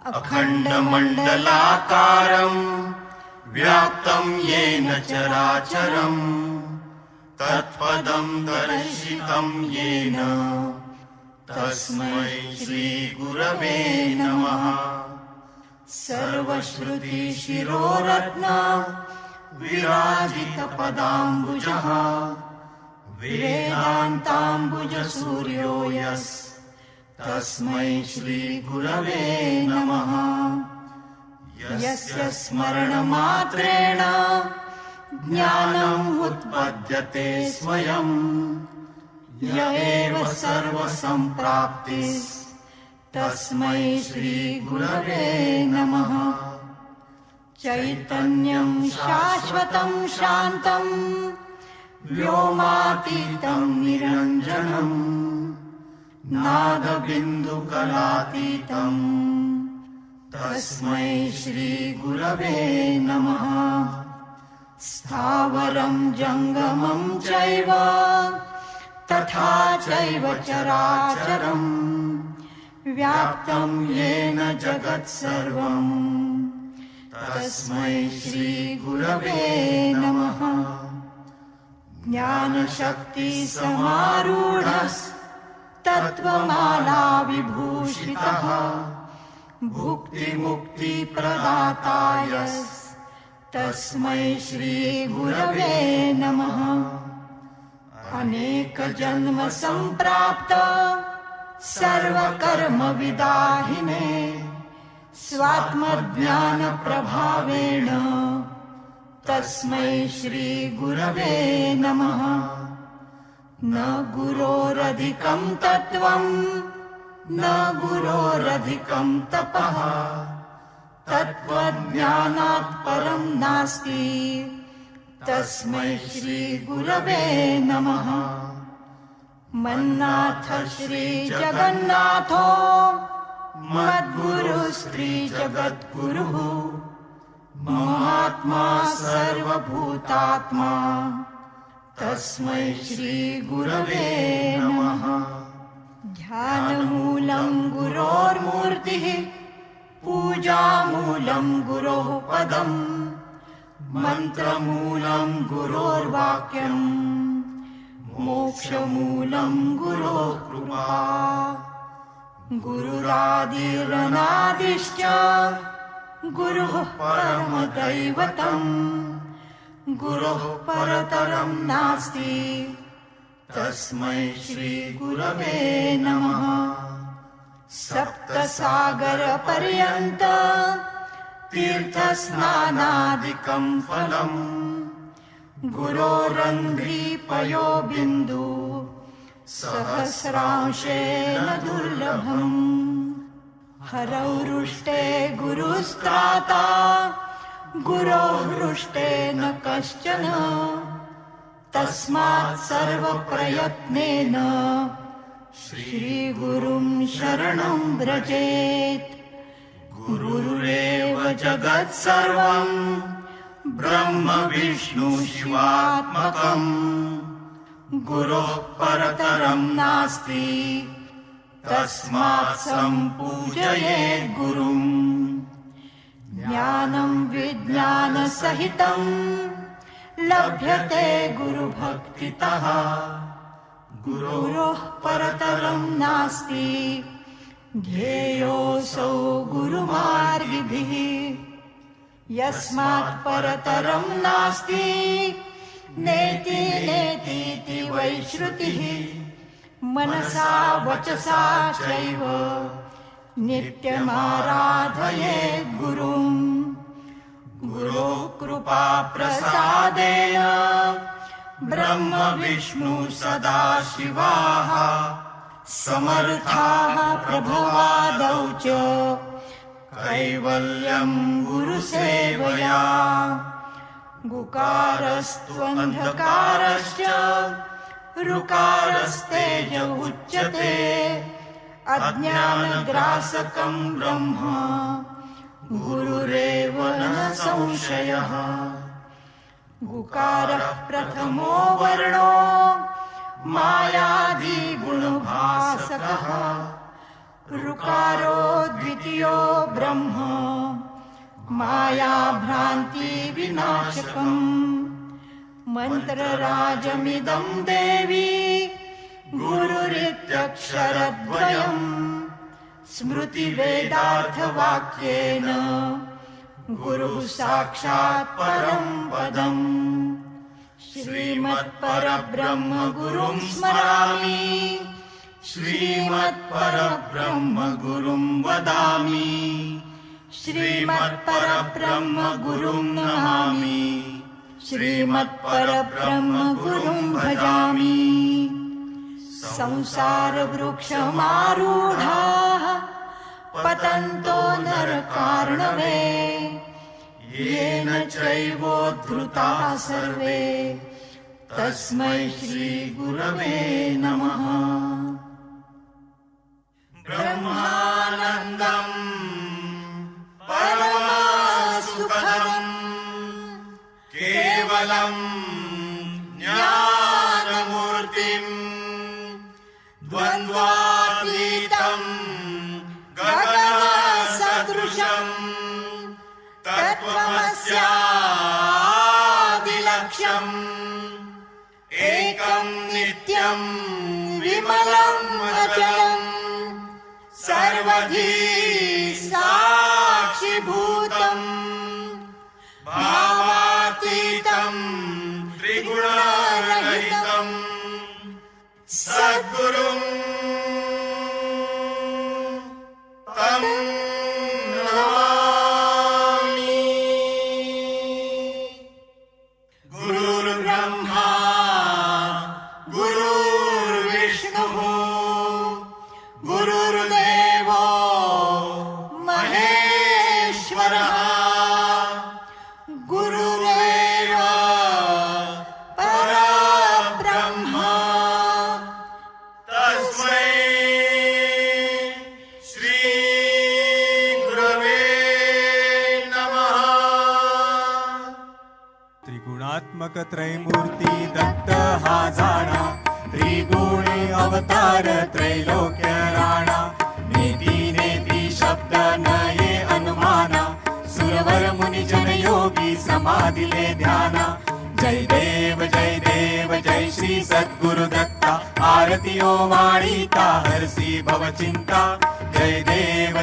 अखण्डमण्डलाकारं व्याप्तं येन चराचरं तत्पदं दर्शितं येन तस्मै श्रीगुरवे नमः। सर्वश्रुतिशिरोरत्न विराजितपदाम्बुजः वेदान्ताम्बुजसूर्यो तस्मै श्रीगुरवे नमः। यस्य स्मरणमात्रेण ज्ञानम् उत्पद्यते स्वयं य एव सर्वसम्प्राप्तिस्तस्मै श्रीगुरवे नमः। चैतन्यं शाश्वतं शान्तं व्योमातीतं निरञ्जनं नादबिन्दुकलातीतं तस्मै श्रीगुरवे नमः। स्थावरं जङ्गमं चैव तथा चैव चराचरं व्याप्तं येन जगत्सर्वं तस्मै श्रीगुरवे नमः। ज्ञानशक्तिसमारूढस्तत्त्वमाला विभूषितः भुक्तिमुक्तिप्रदातायस्तस्मै श्रीगुरवे नमः। अनेकजन्म सम्प्राप्त सर्वकर्मविदाहिने स्वात्मज्ञानप्रभावेण तस्मै श्रीगुरवे नमः। न गुरोरधिकं तत्त्वं न गुरोरधिकं तपः तत्त्वज्ञानात् परं नास्ति तस्मै श्रीगुरवे नमः। मन्नाथ श्रीजगन्नाथो मद्गुरुस्त्रीजगद्गुरुः महात्मा सर्वभूतात्मा तस्मै श्रीगुरवे नमः। ध्यानमूलं गुरोर्मूर्तिः पूजामूलं गुरोः पदम् मन्त्रमूलं गुरोर्वाक्यं मोक्षमूलं गुरोः कृपा। गुरुरादिरनादिश्च गुरुः परमदैवतम् गुरोः परतरं नास्ति तस्मै श्रीगुरवे नमः। सप्तसागरपर्यन्त तीर्थस्नानादिकं फलम् गुरोरङ्घ्रिपयो बिन्दु सहस्रांशेन दुर्लभम्। हरौरुष्टे गुरुस्त्राता गुरोः हृष्टे न कश्चन तस्मात् सर्वप्रयत्नेन श्रीगुरुं शरणं व्रजेत्। गुरुरेव जगत्सर्वं ब्रह्म विष्णु शिवात्मकम् गुरोः परतरं नास्ति तस्मात् सम्पूजयेत् गुरुम्। ज्ञानं विज्ञानसहितं लभ्यते गुरुभक्तितः गुरोः परतरं नास्ति ध्येयोऽसौ गुरुमार्गिभिः। यस्मात् परतरं नास्ति नेति नेतीति वै श्रुतिः मनसा वचसा चैव नित्यमाराधयेत् गुरुम्। गुरोः कृपाप्रसादेन ब्रह्म विष्णु सदाशिवाः समर्थाः प्रभवादौ च कैवल्यं गुरुसेवया। गुकारस्त्वन्धकारश्च ऋकारस्तेज उच्यते अज्ञानग्रासकं ब्रह्म गुरुरेव न संशयः। गुकारः प्रथमो वर्णो मायादिगुणभासकः ऋकारो द्वितीयो ब्रह्म ब्रह्म माया भ्रांति विनाशकम् मंत्रराजमिदं देवी गुरुरित्यक्षरद्वयम् स्मृतिवेदार्थवाक्येन गुरुः साक्षात् परं पदम् श्रीमत्परब्रह्म गुरुं स्मरामि श्रीमत्परब्रह्म गुरुं वदामि श्रीमत्परब्रह्म गुरुं नमामि श्रीमत्परब्रह्म गुरुं भजामि संसारवृक्षमारूढाः पतन्तो नरकार्णवे येन चैवोद्धृताः सर्वे तस्मै श्रीगुरवे नमः। ब्रह्मानन्दम् परमसुखदम् केवलम् ज्ञानमूर्तिम् द्वन्द्वातीतम् गगनसदृशम् तत्त्वमस्यादिलक्ष्यम् एकं नित्यं विमलम् अचलम् सर्वधी साक्षिभूतम् भावातीतम् त्रिगुणरहितम् सद्गुरुं तं नमामि। गुरुर्ब्रह्मा गुरुर्विष्णुः गुरुर्देवो महेश्वरः गुरुरेव परब्रह्म तस्मै श्रीगुरवे नमः। त्रिगुणात्मक त्रैमूर्ती दत्त हा जाणा त्रिगुणी अवतार त्रैलोक्य राणा नेती नेती शब्द नये अनुमाना सुरवर मुनि जन योगी समाधिले ध्याना जय देव जय श्री सद्गुरु दत्ता आरतियो वाणीता हरसी भव चिंता जय देव